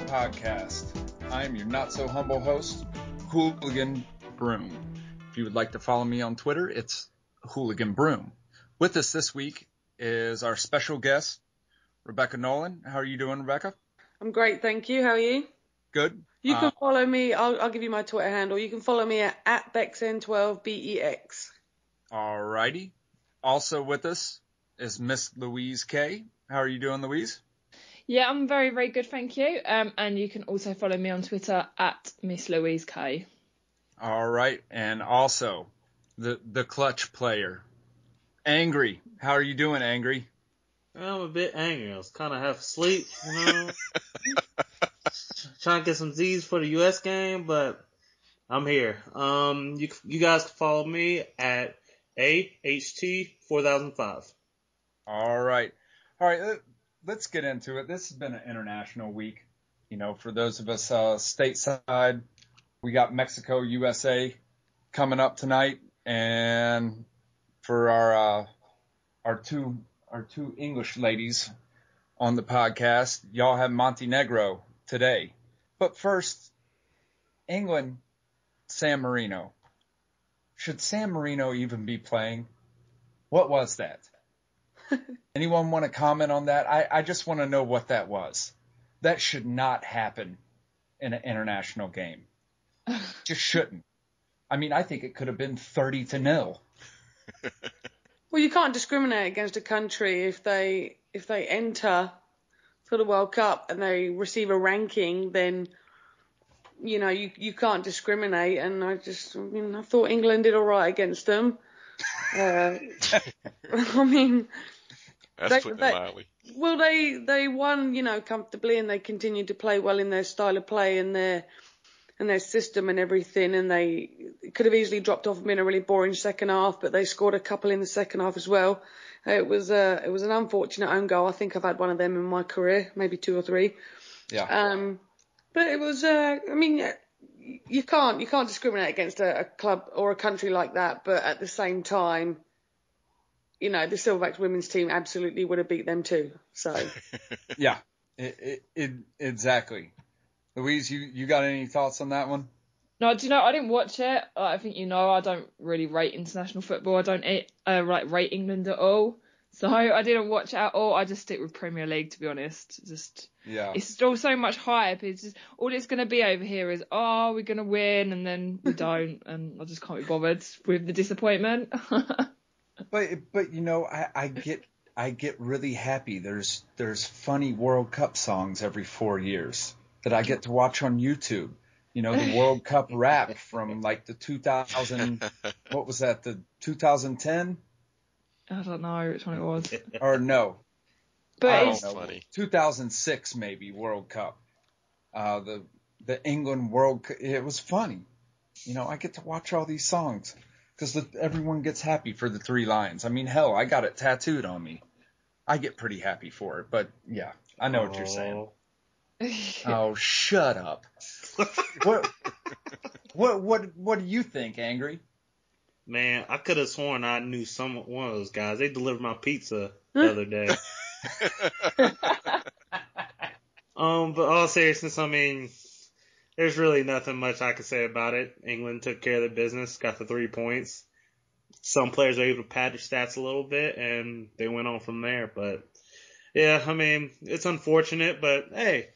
podcast. I'm your not-so-humble host, Hooligan Broom. If you would like to follow me on Twitter, it's Hooligan Broom. With us this week is our special guest, Rebecca Nolan. How are you doing, Rebecca? I'm great, thank you. How are you? Good. You can follow me. I'll give you my Twitter handle. You can follow me at BexN12BEX. All righty. Also with us is Miss Louise K. How are you doing, Louise? Yeah, I'm very, very good, thank you. And you can also follow me on Twitter at Miss Louise K. All right. And also the clutch player, Angry. How are you doing, Angry? I'm a bit angry. I was kind of half asleep, trying to get some Z's for the U.S. game, but I'm here. You guys can follow me at AHT4005. All right. Let's get into it. This has been an international week. For those of us stateside, we got Mexico, USA coming up tonight, and for our two English ladies on the podcast, y'all have Montenegro today. But first, England, San Marino. Should San Marino even be playing? What was that? Anyone want to comment on that? I just want to know what that was. That should not happen in an international game. Just shouldn't. I mean, I think it could have been 30-0. Well, you can't discriminate against a country if they enter for the World Cup and they receive a ranking. Then you can't discriminate. And I thought England did all right against them. That's putting it mildly. Well, they won, comfortably, and they continued to play well in their style of play and their system and everything. And they could have easily dropped off and been a really boring second half, but they scored a couple in the second half as well. It was an unfortunate own goal. I think I've had one of them in my career, maybe two or three. Yeah. But it was, you can't discriminate against a club or a country like that. But at the same time, the Silverbacks women's team absolutely would have beat them too. So. Yeah, exactly. Louise, you got any thoughts on that one? No, do you know, I didn't watch it. I think I don't really rate international football. I don't rate England at all. So I didn't watch it at all. I just stick with Premier League, to be honest. It's still so much hype. It's just all it's going to be over here is, we're going to win, and then we don't, and I just can't be bothered with the disappointment. But I get really happy. There's funny World Cup songs every 4 years that I get to watch on YouTube. The World Cup rap from like the 2000, what was that? The 2010? I don't know which one it was. Or no. But it's funny. 2006 maybe World Cup. The England World Cup. It was funny. I get to watch all these songs. Because everyone gets happy for the three lines. I mean, hell, I got it tattooed on me. I get pretty happy for it. But, yeah, I know what you're saying. Oh, shut up. What do you think, Angry? Man, I could have sworn I knew one of those guys. They delivered my pizza the other day. But all seriousness, there's really nothing much I can say about it. England took care of the business, got the 3 points. Some players are able to pad their stats a little bit, and they went on from there. But, yeah, it's unfortunate, but, hey,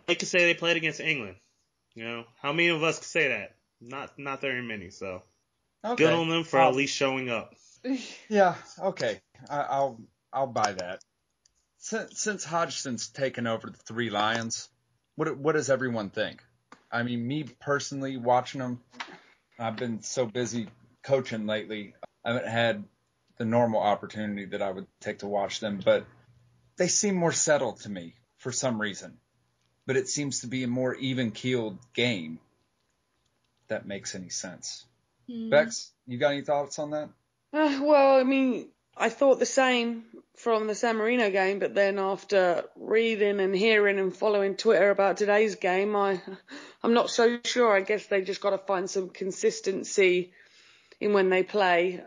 they can say they played against England. How many of us can say that? Not very many, so okay. Good on them for at least showing up. Yeah, okay. I'll buy that. Since Hodgson's taken over the Three Lions, what does everyone think? Me personally, watching them, I've been so busy coaching lately, I haven't had the normal opportunity that I would take to watch them, but they seem more settled to me for some reason. But it seems to be a more even-keeled game. If that makes any sense. Bex, you got any thoughts on that? I thought the same from the San Marino game, but then after reading and hearing and following Twitter about today's game, I'm not so sure. I guess they just got to find some consistency in when they play.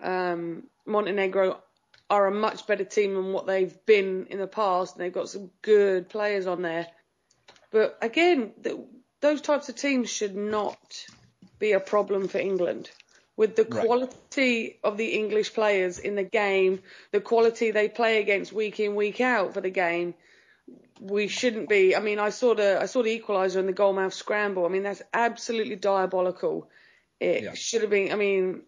Montenegro are a much better team than what they've been in the past, and they've got some good players on there. But again, those types of teams should not be a problem for England. With the quality of the English players in the game, the quality they play against week in, week out for the game, we shouldn't be. I mean, I saw the equaliser in the goalmouth scramble. I mean, that's absolutely diabolical. It should have been. I mean,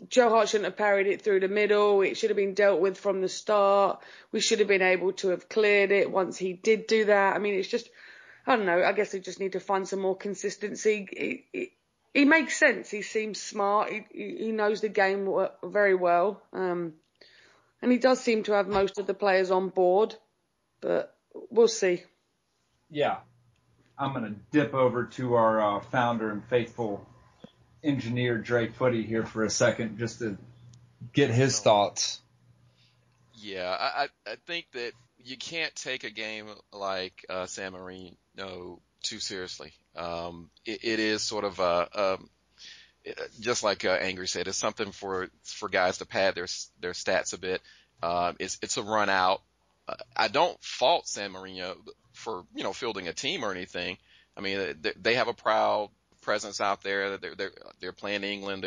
Joe Hart shouldn't have parried it through the middle. It should have been dealt with from the start. We should have been able to have cleared it once he did do that. I mean, it's just, I don't know. I guess they just need to find some more consistency. He makes sense. He seems smart. He knows the game very well. And he does seem to have most of the players on board. But we'll see. Yeah. I'm going to dip over to our founder and faithful engineer, Dre Footy, here for a second just to get his thoughts. Yeah, I think that you can't take a game like San Marino too seriously. It is sort of just like Angry said, it's something for guys to pad their stats a bit. It's a run out. I don't fault San Marino for fielding a team or anything. I mean, they have a proud presence out there. They're playing England.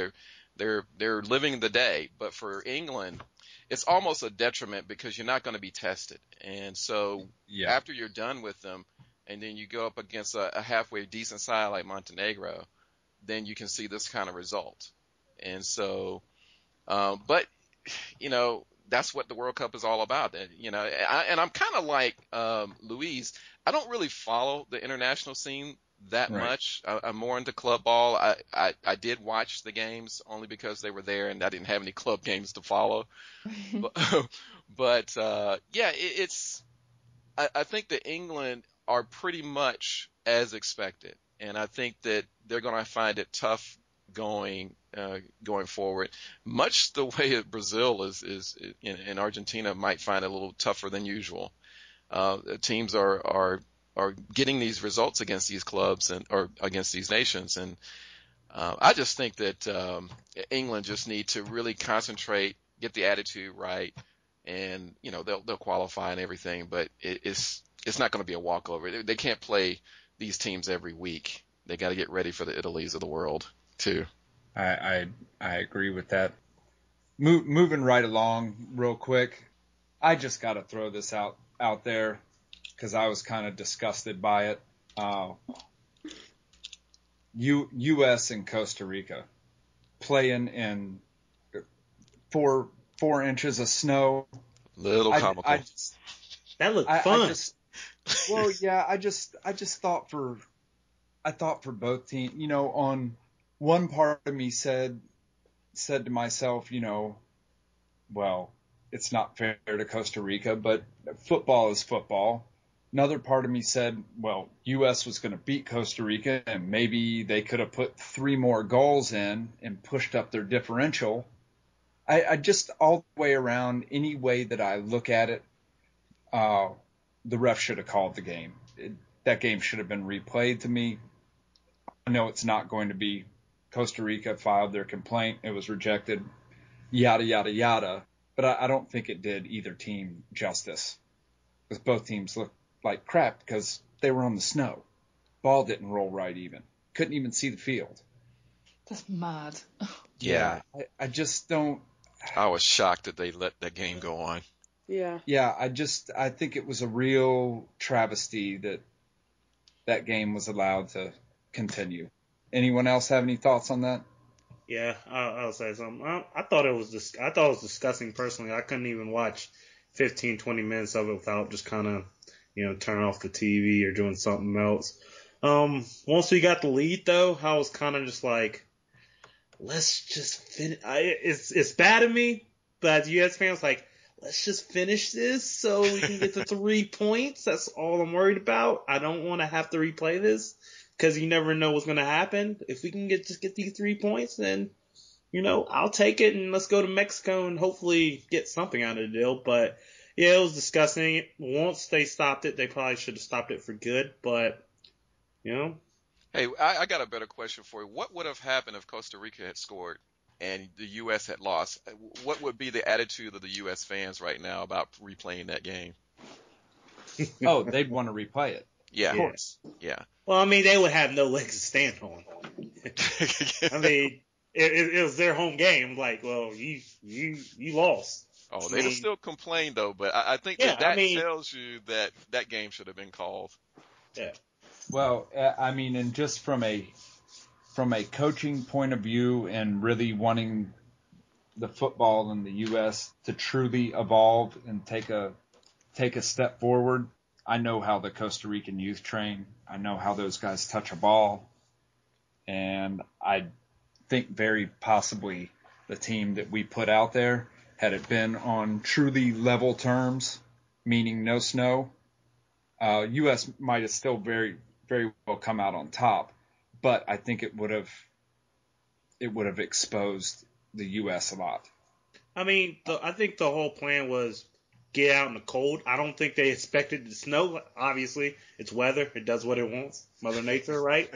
They're living the day. But for England, it's almost a detriment because you're not going to be tested. And so after you're done with them, and then you go up against a halfway decent side like Montenegro, then you can see this kind of result. And so, but that's what the World Cup is all about. And I'm kind of like Louise. I don't really follow the international scene that much. I'm more into club ball. I did watch the games only because they were there and I didn't have any club games to follow. but I think that England are pretty much as expected. And I think that they're going to find it tough going forward, much the way that Brazil is in Argentina might find it a little tougher than usual. Teams are getting these results against these clubs or against these nations, and I just think that England just need to really concentrate, get the attitude right, and they'll qualify and everything, but it's not going to be a walkover. They can't play these teams every week. They got to get ready for the Italys of the world too. I agree with that. Moving right along real quick, I just got to throw this out there because I was kind of disgusted by it. U.S. and Costa Rica playing in 4 inches of snow. Little comical. That looked fun. I thought for both teams, on one part of me said to myself, well, it's not fair to Costa Rica, but football is football. Another part of me said, well, U.S. was going to beat Costa Rica and maybe they could have put 3 more goals in and pushed up their differential. I just all the way around, any way that I look at it, the ref should have called the game. That game should have been replayed to me. I know it's not going to be. Costa Rica filed their complaint. It was rejected, yada, yada, yada. But I don't think it did either team justice because both teams looked like crap because they were on the snow. Ball didn't roll right even. Couldn't even see the field. That's mad. Yeah. I just don't. I was shocked that they let that game go on. Yeah. Yeah, I think it was a real travesty that game was allowed to continue. Anyone else have any thoughts on that? Yeah, I'll say something. I thought it was disgusting personally. I couldn't even watch 15, 20 minutes of it without just kind of, turning off the TV or doing something else. Once we got the lead though, I was kind of just like, let's just finish. It's bad of me, but as US fans, like, let's just finish this so we can get the 3 points. That's all I'm worried about. I don't want to have to replay this because you never know what's going to happen. If we can just get these 3 points, then, I'll take it and let's go to Mexico and hopefully get something out of the deal. But yeah, it was disgusting. Once they stopped it, they probably should have stopped it for good. But, Hey, I got a better question for you. What would have happened if Costa Rica had scored and the U.S. had lost? What would be the attitude of the U.S. fans right now about replaying that game? Oh, they'd want to replay it. Yeah. Of course. Yeah. Well, I mean, they would have no legs to stand on. I mean, it was their home game. Like, well, you lost. Oh, I they would mean, still complain though, but I think yeah, I that mean, tells you that that game should have been called. yeah. Well, I mean, and just from a coaching point of view and really wanting the football in the U.S. to truly evolve and take a step forward, I know how the Costa Rican youth train. I know how those guys touch a ball. And I think very possibly the team that we put out there, had it been on truly level terms, meaning no snow, U.S. might have still very, very well come out on top. But I think it would have exposed the U.S. a lot. I mean, I think the whole plan was get out in the cold. I don't think they expected it to snow. Obviously, it's weather; it does what it wants, Mother Nature, right?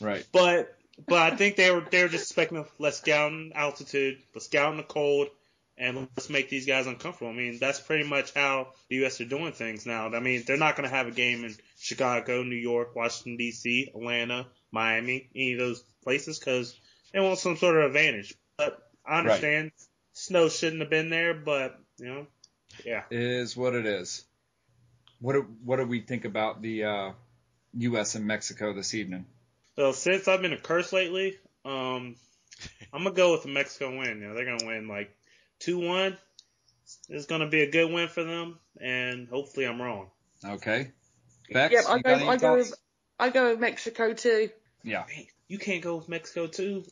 Right. But I think they were just expecting let's get out in altitude, let's get out in the cold, and let's make these guys uncomfortable. I mean, that's pretty much how the U.S. are doing things now. I mean, they're not going to have a game in Chicago, New York, Washington D.C., Atlanta, Miami, any of those places because they want some sort of advantage. But I understand. Right. Snow shouldn't have been there, but, yeah. It is what it is. What do we think about the U.S. and Mexico this evening? So since I've been a curse lately, I'm going to go with the Mexico win. They're going to win like 2-1. It's going to be a good win for them, and hopefully I'm wrong. Okay. Bex, yep, I go with Mexico too. Yeah. Man, you can't go with Mexico too.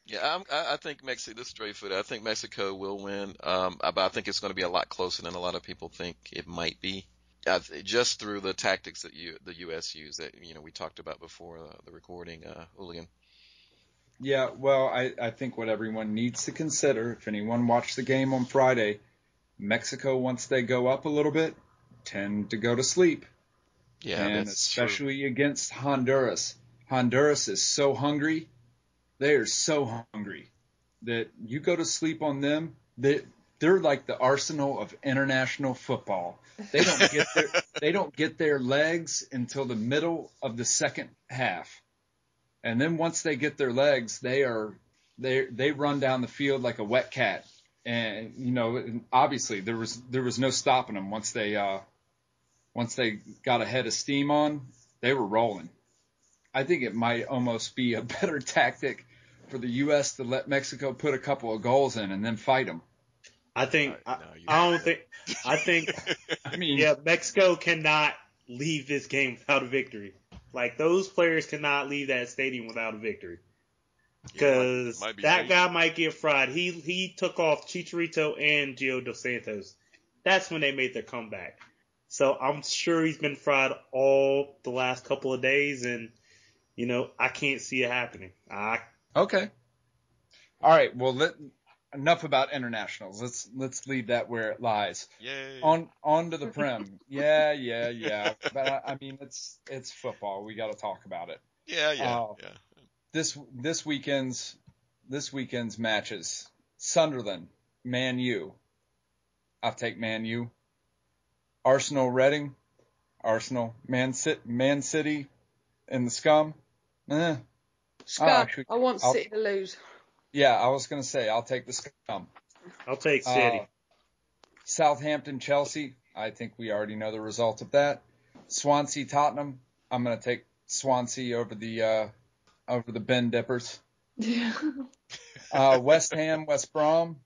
Yeah, I think Mexico. This is straight foot. I think Mexico will win. But I think it's going to be a lot closer than a lot of people think it might be. Just through the tactics that the U.S. use that we talked about before the recording, Hooligan. Yeah, well, I think what everyone needs to consider, if anyone watched the game on Friday, Mexico, once they go up a little bit, tend to go to sleep. Yeah, and that's especially true. against Honduras. Honduras is so hungry. They are so hungry that you go to sleep on them, they're like the arsenal of international football. They don't get their legs until the middle of the second half. And then once they get their legs, they run down the field like a wet cat. And obviously there was no stopping them once they got a head of steam on, they were rolling. I think it might almost be a better tactic for the U.S. to let Mexico put a couple of goals in and then fight them. I think I mean, yeah, Mexico cannot leave this game without a victory. Like those players cannot leave that stadium without a victory. Because that guy might get fried. He took off Chicharito and Gio Dos Santos. That's when they made their comeback. So I'm sure he's been fried all the last couple of days, and I can't see it happening. Okay. All right. Well, enough about internationals. Let's leave that where it lies. Yay. On to the Prem. Yeah. But I mean, it's football. We got to talk about it. Yeah. This weekend's matches: Sunderland, Man U. I'll take Man U. Arsenal, Reading. Arsenal, Man City, and the Scum. Scum. I want City to lose. Yeah, I was going to say I'll take the Scum. I'll take City. Southampton, Chelsea. I think we already know the result of that. Swansea, Tottenham. I'm going to take Swansea over the Ben Dippers. Yeah. West Ham, West Brom.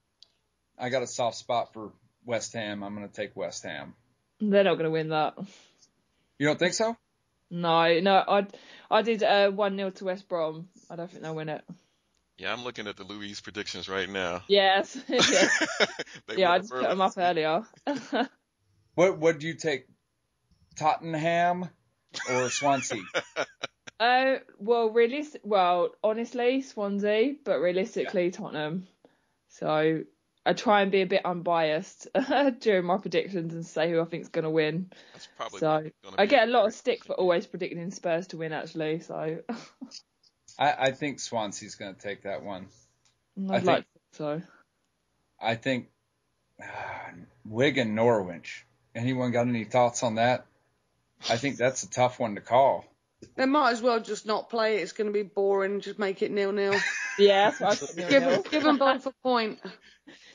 I got a soft spot for West Ham. I'm going to take West Ham. They're not going to win that. You don't think so? No. I did 1-0 to West Brom. I don't think they'll win it. Yeah, I'm looking at the Louise predictions right now. Yes. Yeah, I just put them up earlier. What do you take? Tottenham or Swansea? Honestly, Swansea, but realistically, Tottenham. So I try and be a bit unbiased during my predictions and say who I think's going to win. That's probably so I get a lot of stick for always predicting Spurs to win, actually. So I think Swansea's going to take that one. I'd like to think so. I think Wigan, Norwich. Anyone got any thoughts on that? I think that's a tough one to call. They might as well just not play it. It's going to be boring. Just make it 0-0. Yeah, that's what I thought. Give them both a point.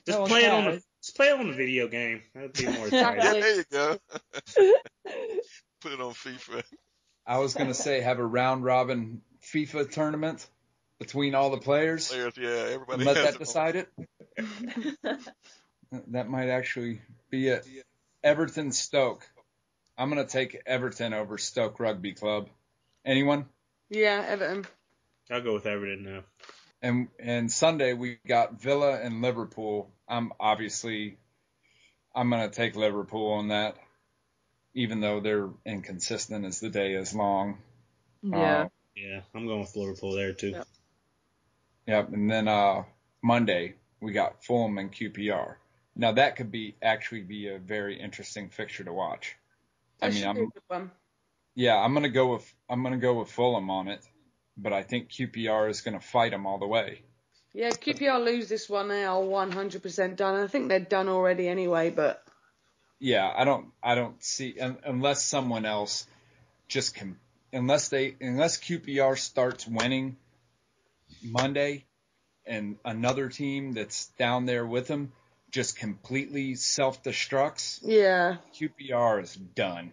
Just play it on the video game. That would be more exciting. Yeah, there you go. Put it on FIFA. I was going to say have a round robin FIFA tournament between all the players. Yeah, everybody Let has that decide it. That might actually be it. Everton Stoke. I'm going to take Everton over Stoke Rugby Club. Anyone? Yeah, Everton. I'll go with Everton now. And Sunday we got Villa and Liverpool. I'm going to take Liverpool on that, even though they're inconsistent as the day is long. Yeah. Yeah, I'm going with Liverpool there too. Yep. And then Monday we got Fulham and QPR. Now that could actually be a very interesting fixture to watch. That should be a good one. Yeah, I'm gonna go with Fulham on it, but I think QPR is gonna fight them all the way. Yeah, QPR lose this one, they are 100% done. I think they're done already anyway, but. Yeah, I don't see unless someone else just can unless QPR starts winning Monday and another team that's down there with them just completely self-destructs. Yeah. QPR is done.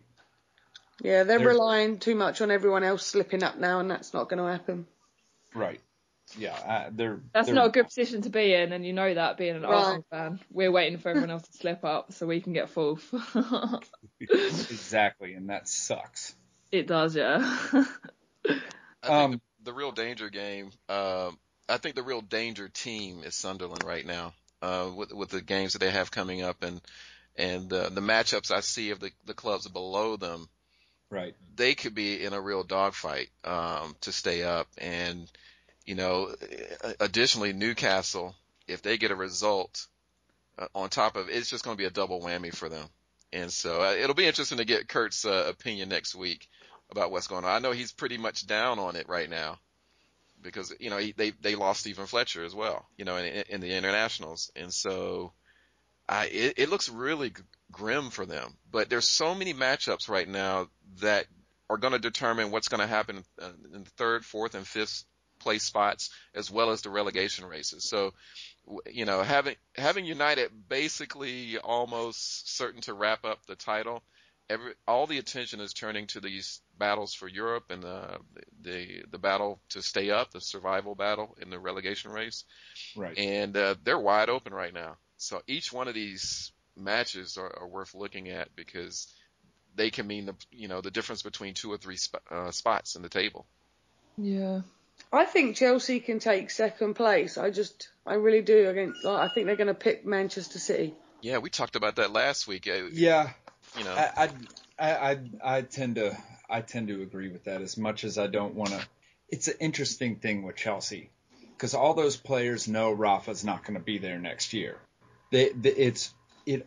Yeah, they're relying too much on everyone else slipping up now, and that's not going to happen. Right. Yeah, That's not a good position to be in, and you know that being an Arsenal fan. We're waiting for everyone else to slip up so we can get fourth. Exactly, and that sucks. It does, yeah. I think the real danger game. I think the real danger team is Sunderland right now. With the games that they have coming up and the matchups I see of the clubs below them. Right. They could be in a real dogfight to stay up. And, additionally, Newcastle, if they get a result on top of it, it's just going to be a double whammy for them. And so it'll be interesting to get Kurt's opinion next week about what's going on. I know he's pretty much down on it right now because, they lost Stephen Fletcher as well, in the internationals. And so it looks really grim for them. But there's so many matchups right now that are going to determine what's going to happen in the third, fourth, and fifth place spots, as well as the relegation races. So, having United basically almost certain to wrap up the title, all the attention is turning to these battles for Europe and the battle to stay up, the survival battle in the relegation race. Right. And they're wide open right now. So each one of these matches are worth looking at because they can mean the difference between 2 or 3 spots in the table. Yeah. I think Chelsea can take second place. I really do. I think they're going to pick Manchester City. Yeah, we talked about that last week. Yeah. I tend to agree with that as much as I don't want to. It's an interesting thing with Chelsea because all those players know Rafa's not going to be there next year. It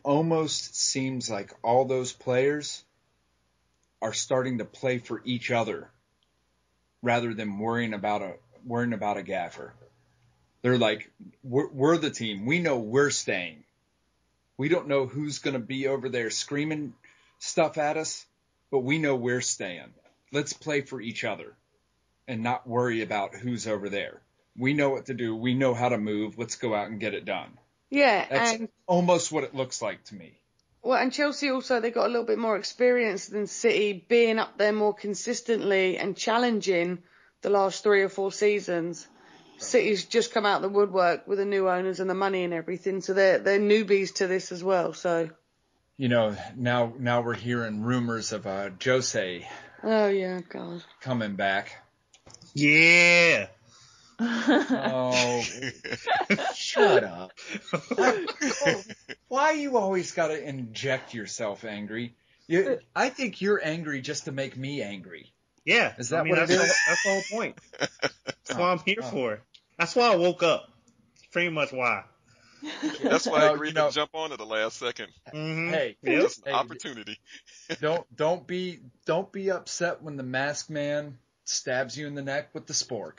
almost seems like all those players are starting to play for each other rather than worrying about a gaffer. They're like, we're the team. We know we're staying. We don't know who's going to be over there screaming stuff at us, but we know we're staying. Let's play for each other and not worry about who's over there. We know what to do. We know how to move. Let's go out and get it done. Yeah, that's almost what it looks like to me. Well, and Chelsea also, they got a little bit more experience than City, being up there more consistently and challenging the last 3 or 4 seasons. City's just come out of the woodwork with the new owners and the money and everything, so they're newbies to this as well. So, now we're hearing rumors of Jose. Oh yeah, God. Coming back. Yeah. Oh, shut up. Why you always got to inject yourself angry? I think you're angry just to make me angry. Yeah. Is that what it is? That's the whole point. That's what I'm here for. That's why I woke up. Pretty much why. That's why I agreed to jump on at the last second. Mm-hmm. Hey, just an opportunity. Don't be upset when the masked man stabs you in the neck with the spork.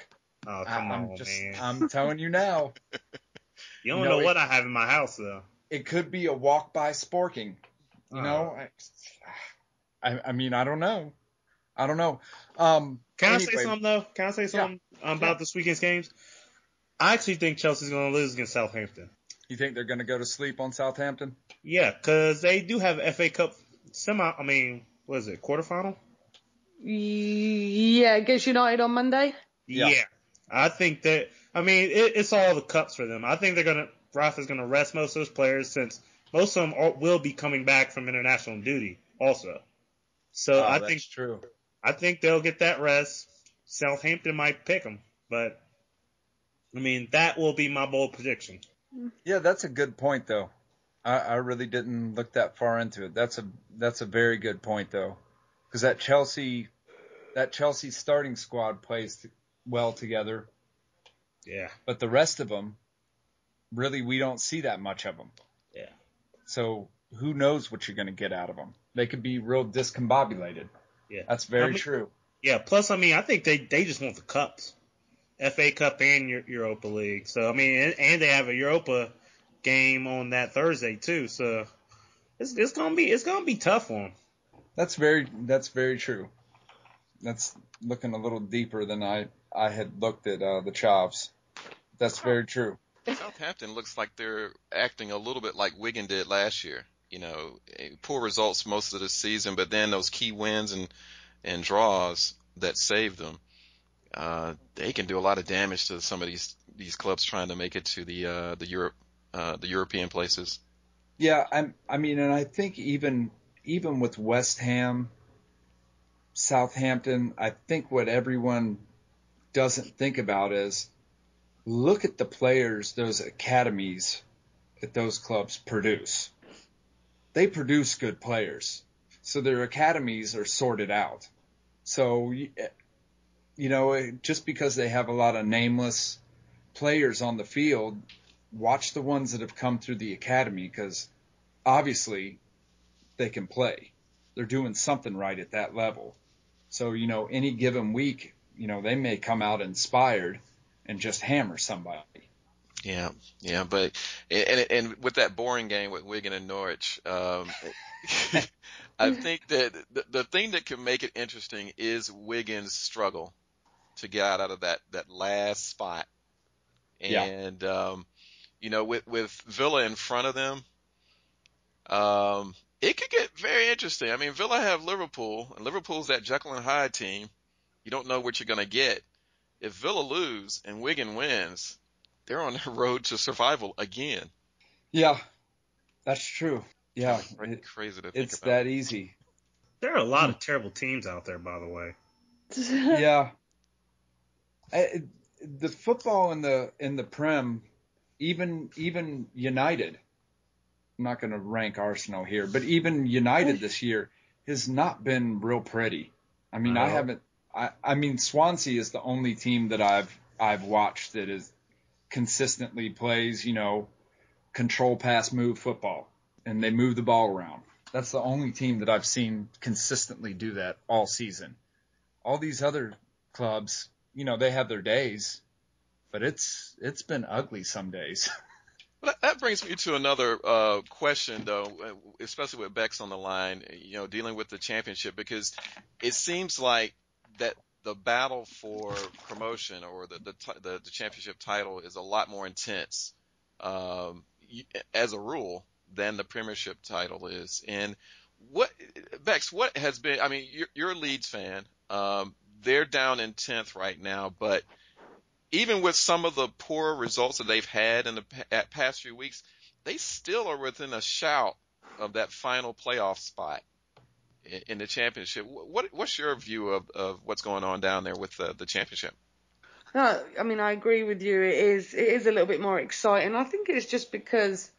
Oh, come on, man. I'm telling you now. You don't know what I have in my house, though. It could be a walk-by sporking. I mean, I don't know. Can I say Anyway, something, though? Can I say something about this weekend's games? I actually think Chelsea's going to lose against Southampton. you think they're going to go to sleep on Southampton? Yeah, because they do have FA Cup what is it, quarterfinal? Yeah, against United on Monday. Yeah. I think that, it's all the cups for them. I think Rafa's going to rest most of those players since most of them will be coming back from international duty also. So That's true. I think they'll get that rest. Southampton might pick them, but that will be my bold prediction. Yeah, that's a good point, though. I really didn't look that far into it. That's a very good point, though, because that Chelsea starting squad plays well together. Yeah. But the rest of them, really, we don't see that much of them. Yeah. So who knows what you're going to get out of them? They could be real discombobulated. Yeah. That's very true. Yeah. Plus, I think they just want the cups, FA Cup and Europa League. So and they have a Europa game on that Thursday too. So it's gonna be tough for them. That's very true. That's looking a little deeper than I had looked at the Chavs. That's very true. Southampton looks like they're acting a little bit like Wigan did last year. Poor results most of the season, but then those key wins and draws that saved them. They can do a lot of damage to some of these clubs trying to make it to the European places. Yeah, and I think even with West Ham, Southampton, I think what everyone doesn't think about is look at the players those academies at those clubs produce. They produce good players, so their academies are sorted out. So, just because they have a lot of nameless players on the field, watch the ones that have come through the academy because obviously they can play. They're doing something right at that level. So, any given week, they may come out inspired and just hammer somebody. Yeah, but and with that boring game with Wigan and Norwich, I think that the thing that can make it interesting is Wigan's struggle to get out of that last spot. And with Villa in front of them, it could get very interesting. Villa have Liverpool, and Liverpool's that Jekyll and Hyde team. You don't know what you're going to get. If Villa lose and Wigan wins, they're on the road to survival again. Yeah, that's true. Yeah, crazy to think it's about. that easy. There are a lot of terrible teams out there, by the way. Yeah, the football in the Prem, even United. I'm not going to rank Arsenal here, but even United this year has not been real pretty. I haven't. Swansea is the only team that I've watched that is consistently plays, control pass move football, and they move the ball around. That's the only team that I've seen consistently do that all season. All these other clubs, they have their days, but it's been ugly some days. Well, that brings me to another question, though, especially with Bex on the line, dealing with the championship, because it seems like that the battle for promotion or the championship title is a lot more intense, as a rule, than the Premiership title is. And what has been? You're a Leeds fan. They're down in 10th right now, but even with some of the poor results that they've had in the past few weeks, they still are within a shout of that final playoff spot in the championship. What's your view of what's going on down there with the championship? No, I agree with you. It is a little bit more exciting. I think it's just because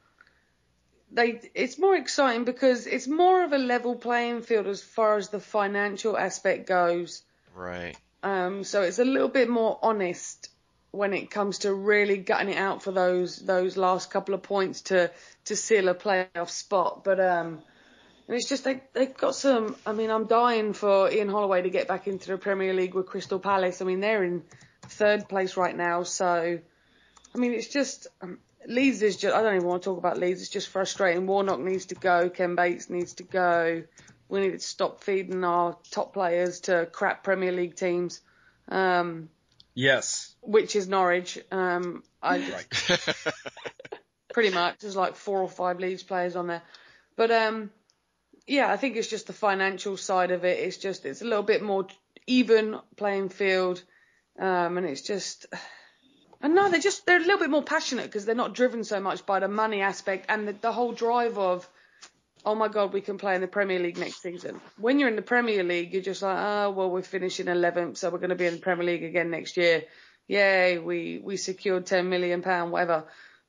it's more exciting because it's more of a level playing field as far as the financial aspect goes. Right. So it's a little bit more honest when it comes to really gutting it out for those last couple of points to seal a playoff spot. But it's just they've got some. I'm dying for Ian Holloway to get back into the Premier League with Crystal Palace. They're in 3rd place right now. So it's just Leeds is just. I don't even want to talk about Leeds. It's just frustrating. Warnock needs to go. Ken Bates needs to go. We need to stop feeding our top players to crap Premier League teams. Yes. Which is Norwich. Right. Pretty much. There's like 4 or 5 Leeds players on there. But, yeah, I think it's just the financial side of it. It's a little bit more even playing field. And it's just, and no, they're a little bit more passionate because they're not driven so much by the money aspect and the whole drive of, oh my God, we can play in the Premier League next season. When you're in the Premier League, you're just like, oh, well, we're finishing 11th, so we're going to be in the Premier League again next year. Yay, we secured £10 million, whatever.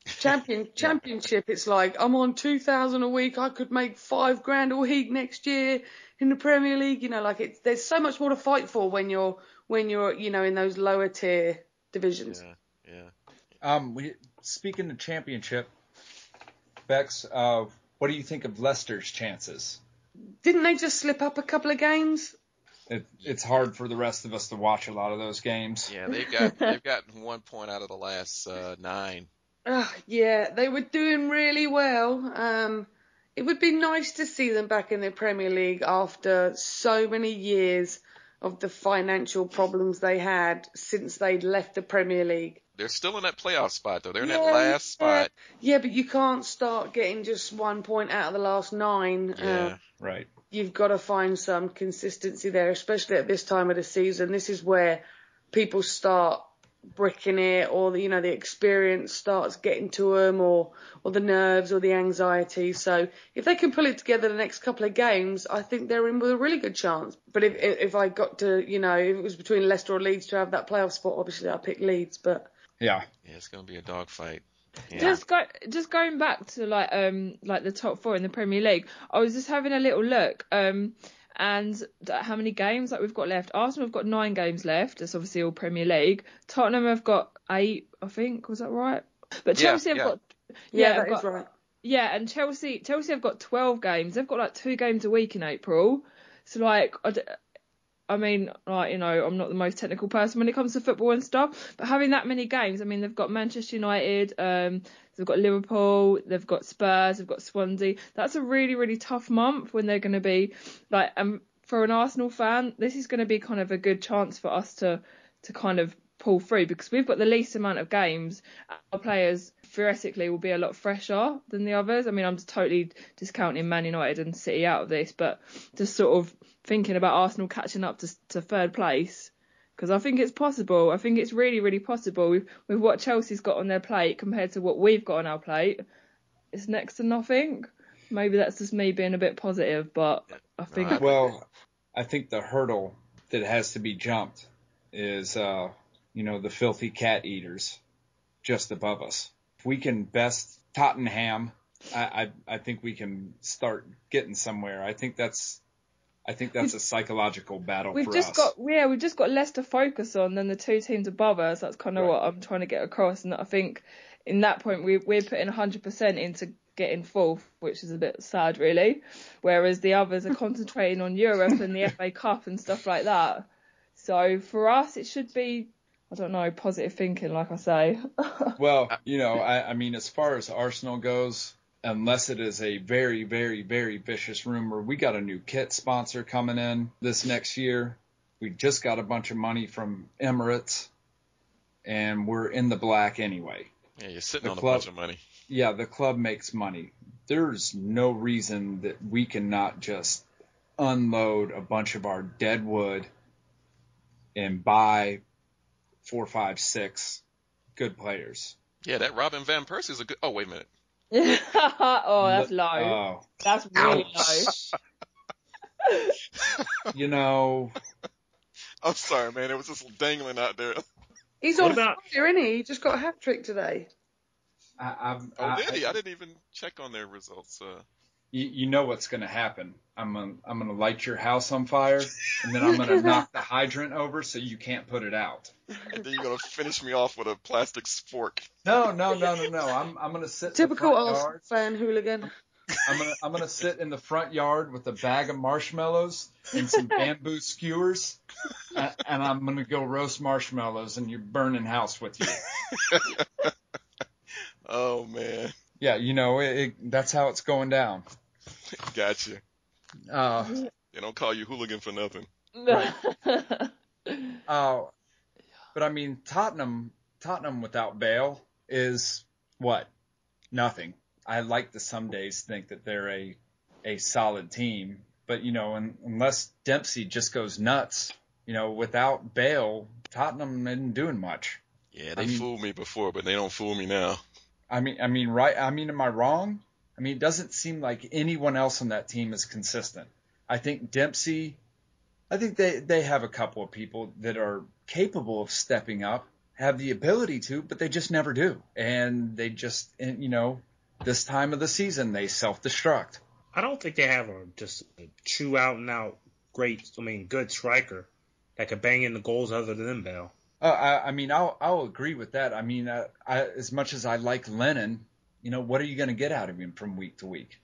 Championship, it's like, I'm on 2,000 a week, I could make $5,000 a week next year in the Premier League. You know, like there's so much more to fight for when you're, you know, in those lower tier divisions. Yeah. Speaking of championship, Bex, what do you think of Leicester's chances? Didn't they just slip up a couple of games? It's hard for the rest of us to watch a lot of those games. Yeah, they've gotten 1 point out of the last 9. Yeah, they were doing really well. It would be nice to see them back in the Premier League after so many years of the financial problems they had since they'd left the Premier League. They're still in that playoff spot, though. They're in that last spot. Yeah, but you can't start getting just 1 point out of the last 9. Yeah, right. You've got to find some consistency there, especially at this time of the season. This is where people start bricking it, or you know, the experience starts getting to them, or the nerves or the anxiety. So if they can pull it together the next couple of games, I think they're in with a really good chance. But if I got to, you know, if it was between Leicester or Leeds to have that playoff spot, obviously I'd pick Leeds. But yeah, it's going to be a dogfight. Yeah. Just going back to like the top 4 in the Premier League, I was just having a little look and how many games like we've got left. Arsenal have got 9 games left. That's obviously all Premier League. Tottenham have got 8, I think. Was that right? But Chelsea have got that is right. Yeah, and Chelsea have got 12 games. They've got like 2 games a week in April. So like I mean, like, you know, I'm not the most technical person when it comes to football and stuff, but having that many games, I mean, they've got Manchester United, they've got Liverpool, they've got Spurs, they've got Swansea. That's a really, really tough month when they're going to be like, for an Arsenal fan, this is going to be kind of a good chance for us to kind of pull through because we've got the least amount of games. Our players theoretically will be a lot fresher than the others. I mean, I'm just totally discounting Man United and City out of this, but just sort of thinking about Arsenal catching up to third place, because I think it's possible. I think it's really, really possible with what Chelsea's got on their plate compared to what we've got on our plate. It's next to nothing. Maybe that's just me being a bit positive, but I think... Well, I think the hurdle that has to be jumped is, you know, the filthy cat eaters just above us. If we can best Tottenham, I think we can start getting somewhere. I think that's a psychological battle for us. We've just got less to focus on than the 2 teams above us. That's kind of what I'm trying to get across. And I think in that point we're putting 100% into getting 4th, which is a bit sad, really. Whereas the others are concentrating on Europe and the FA Cup and stuff like that. So for us, it should be, I don't know, positive thinking, like I say. Well, you know, I mean, as far as Arsenal goes, unless it is a very, very, very vicious rumor, we got a new kit sponsor coming in this next year. We just got a bunch of money from Emirates, and we're in the black anyway. Yeah, you're sitting on a bunch of money. Yeah, the club makes money. There's no reason that we cannot just unload a bunch of our dead wood and buy 4, 5, 6 good players. Yeah, that Robin Van Persie is a good... Oh, wait a minute. Oh, that's low. Oh. That's really low. You know... I'm sorry, man. It was just dangling out there. He's on fire, isn't he? He just got a hat-trick today. Did he? I didn't even check on their results. You know what's going to happen. I'm gonna light your house on fire, and then I'm gonna knock the hydrant over so you can't put it out. And then you're gonna finish me off with a plastic fork. No. I'm gonna sit. Typical in the front Arsenal yard. fan hooligan. I'm gonna sit in the front yard with a bag of marshmallows and some bamboo skewers, and I'm gonna go roast marshmallows in your burning house with you. Oh man. Yeah, you know that's how it's going down. Gotcha. They don't call you hooligan for nothing. Right. But I mean, Tottenham without Bale is what? Nothing. I like to some days think that they're a solid team, but unless Dempsey just goes nuts, without Bale, Tottenham isn't doing much. Yeah, they fooled me before, but they don't fool me now. Right. Am I wrong? It doesn't seem like anyone else on that team is consistent. I think Dempsey, they have a couple of people that are capable of stepping up, have the ability to, but they just never do. And they just, this time of the season, they self-destruct. I don't think they have just a true out and out good striker that could bang in the goals other than Bale. I'll agree with that. As much as I like Lennon, what are you going to get out of him from week to week?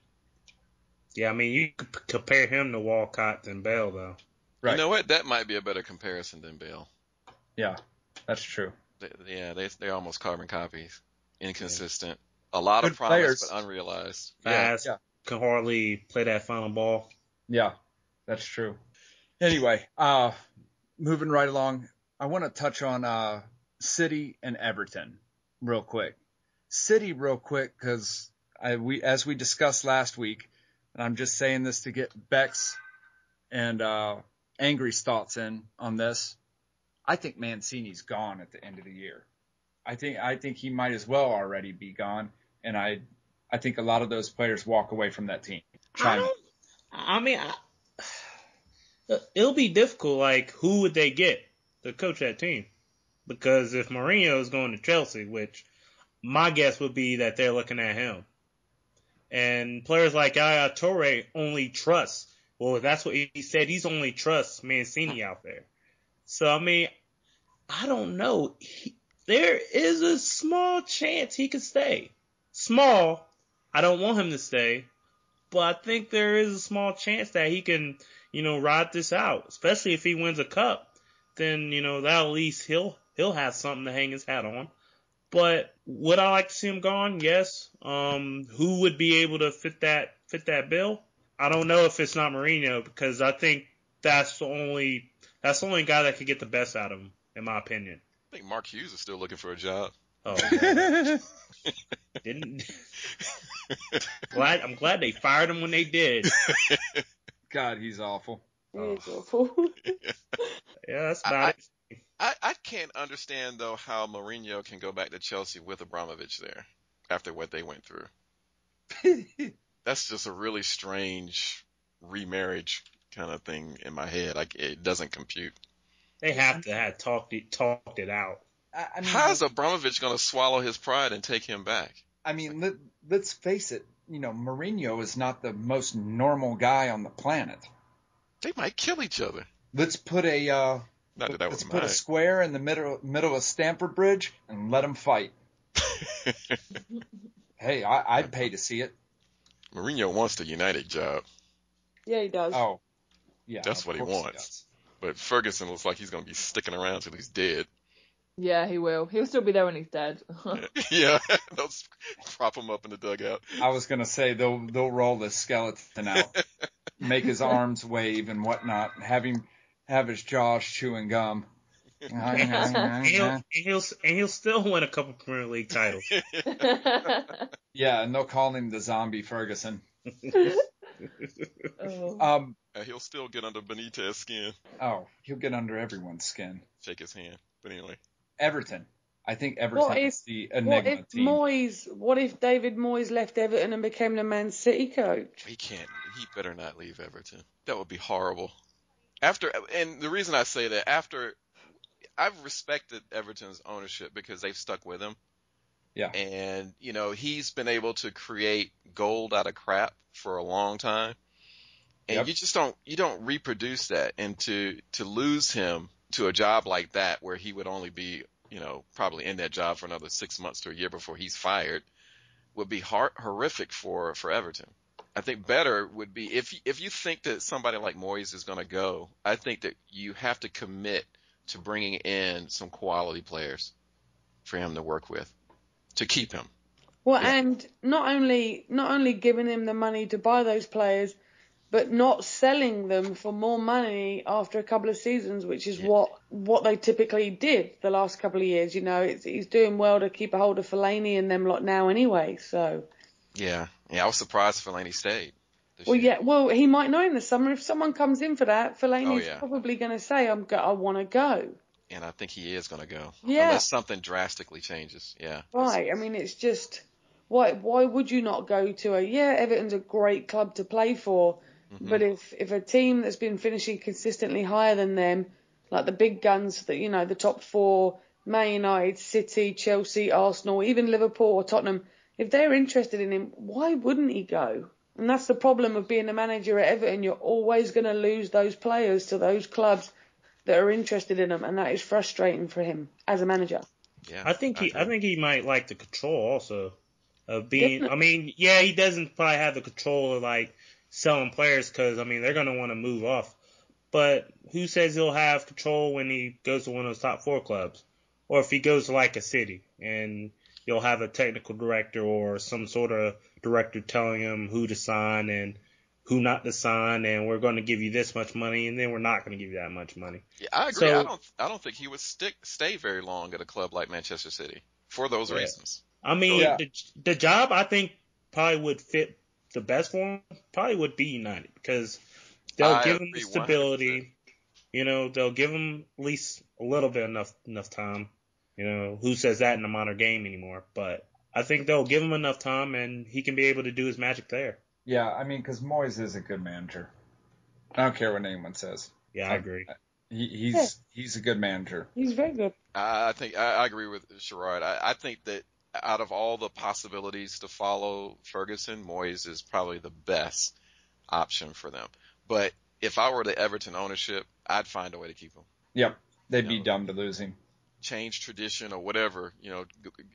Yeah, you could compare him to Walcott than Bale, though. Right. You know what? That might be a better comparison than Bale. Yeah, that's true. They're almost carbon copies. Inconsistent. Yeah. A lot of promise, players, but unrealized. Fast. Yeah. Can hardly play that final ball. Yeah, that's true. Anyway, moving right along, I want to touch on City and Everton real quick. City real quick because as we discussed last week, and I'm just saying this to get Beck's and Angry's thoughts in on this. I think Mancini's gone at the end of the year. I think he might as well already be gone, and I think a lot of those players walk away from that team. It'll be difficult. Like, who would they get to coach that team? Because if Mourinho is going to Chelsea, which my guess would be that they're looking at him, and players like Yaya Toure only trust. Well, that's what he said. He's only trusts Mancini out there. So, I don't know. There is a small chance he could stay. Small. I don't want him to stay. But I think there is a small chance that he can, ride this out. Especially if he wins a cup. Then, that at least he'll have something to hang his hat on. But would I like to see him gone? Yes. Who would be able to fit that bill? I don't know if it's not Mourinho, because I think that's the only guy that could get the best out of him, in my opinion. I think Mark Hughes is still looking for a job. Oh, God. I'm glad they fired him when they did. God, he's awful. He's awful. Yeah, that's about it. I can't understand, though, how Mourinho can go back to Chelsea with Abramovich there after what they went through. That's just a really strange remarriage kind of thing in my head. It doesn't compute. They have to have talked it out. How is Abramovich going to swallow his pride and take him back? Let's face it. Mourinho is not the most normal guy on the planet. They might kill each other. Let's put a square in the middle of Stamford Bridge and let them fight. Hey, I'd pay to see it. Mourinho wants the United job. Yeah, he does. Oh, yeah. That's what he wants. But Ferguson looks like he's going to be sticking around till he's dead. Yeah, he will. He'll still be there when he's dead. Yeah, they'll prop him up in the dugout. I was going to say they'll roll the skeleton out, make his arms wave and whatnot, have his jaws chewing gum. And he'll still win a couple Premier League titles. Yeah, and they'll call him the Zombie Ferguson. He'll still get under Benitez's skin. Oh, he'll get under everyone's skin. Shake his hand. But anyway. Everton. I think Everton is the enigma team. What if David Moyes left Everton and became the Man City coach? He can't. He better not leave Everton. That would be horrible. And the reason I say that, I've respected Everton's ownership because they've stuck with him. Yeah. And, he's been able to create gold out of crap for a long time. And you don't reproduce that. And to lose him to a job like that, where he would only be, probably in that job for another 6 months to a year before he's fired, would be horrific for Everton. I think better would be if you think that somebody like Moyes is going to go, I think that you have to commit to bringing in some quality players for him to work with to keep him. Well, yeah. And not only giving him the money to buy those players, but not selling them for more money after a couple of seasons, which is what they typically did the last couple of years. You know, he's doing well to keep a hold of Fellaini and them lot now anyway. So Yeah, I was surprised Fellaini stayed this well, year. yeah, well, he might know in the summer if someone comes in for that, Oh Fellaini's yeah, probably going to say, I want to go. and I think he is going to go Yeah. unless something drastically changes. Yeah. Right. I mean, it's just why would you not go to Everton's a great club to play for, but if a team that's been finishing consistently higher than them, like the big guns that the top four, Man United, City, Chelsea, Arsenal, even Liverpool or Tottenham, if they're interested in him, why wouldn't he go? And that's the problem of being a manager at Everton. You're always going to lose those players to those clubs that are interested in them, and that is frustrating for him as a manager. Yeah. I think he might like the control also of being. Definitely. I mean, yeah, he doesn't probably have the control of like selling players because I mean they're gonna want to move off. But who says he'll have control when he goes to one of those top four clubs, or if he goes to like a City and you'll have a technical director or some sort of director telling him who to sign and who not to sign, and we're going to give you this much money, and then we're not going to give you that much money. Yeah, I agree. So, I don't think he would stay very long at a club like Manchester City for those reasons. I mean, the job I think probably would fit the best for him probably would be United because they'll give him the stability. 100%. You know, they'll give him at least a little bit enough time. You know, who says that in the modern game anymore? But I think they'll give him enough time, and he can be able to do his magic there. Yeah, I mean, because Moyes is a good manager. I don't care what anyone says. Yeah, I agree. He's a good manager. He's very good. I think I agree with Sherrod. I think that out of all the possibilities to follow Ferguson, Moyes is probably the best option for them. But if I were the Everton ownership, I'd find a way to keep him. Yep, they'd be dumb to lose him. Change tradition or whatever,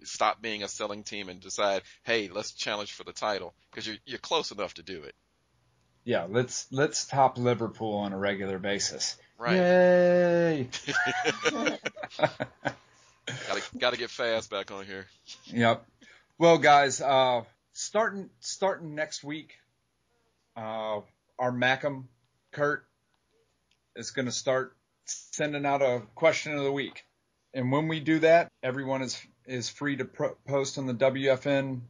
stop being a selling team and decide, hey, let's challenge for the title because you're close enough to do it. Yeah, let's top Liverpool on a regular basis. Right. Yay! Gotta get fast back on here. Yep. Well, guys, starting next week, our Macam Kurt is going to start sending out a question of the week. And when we do that, everyone is free to post on the WFN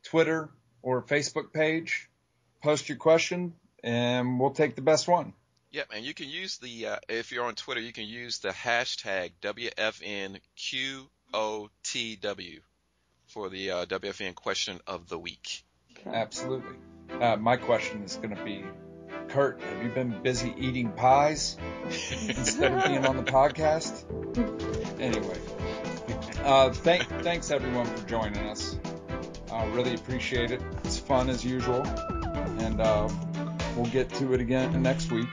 Twitter or Facebook page. Post your question, and we'll take the best one. Yep, and you can use if you're on Twitter, you can use the hashtag WFNQOTW for the WFN question of the week. Absolutely. My question is going to be, Kurt, have you been busy eating pies instead of being on the podcast? Anyway, thanks everyone for joining us. I really appreciate it. It's fun as usual, and we'll get to it again next week.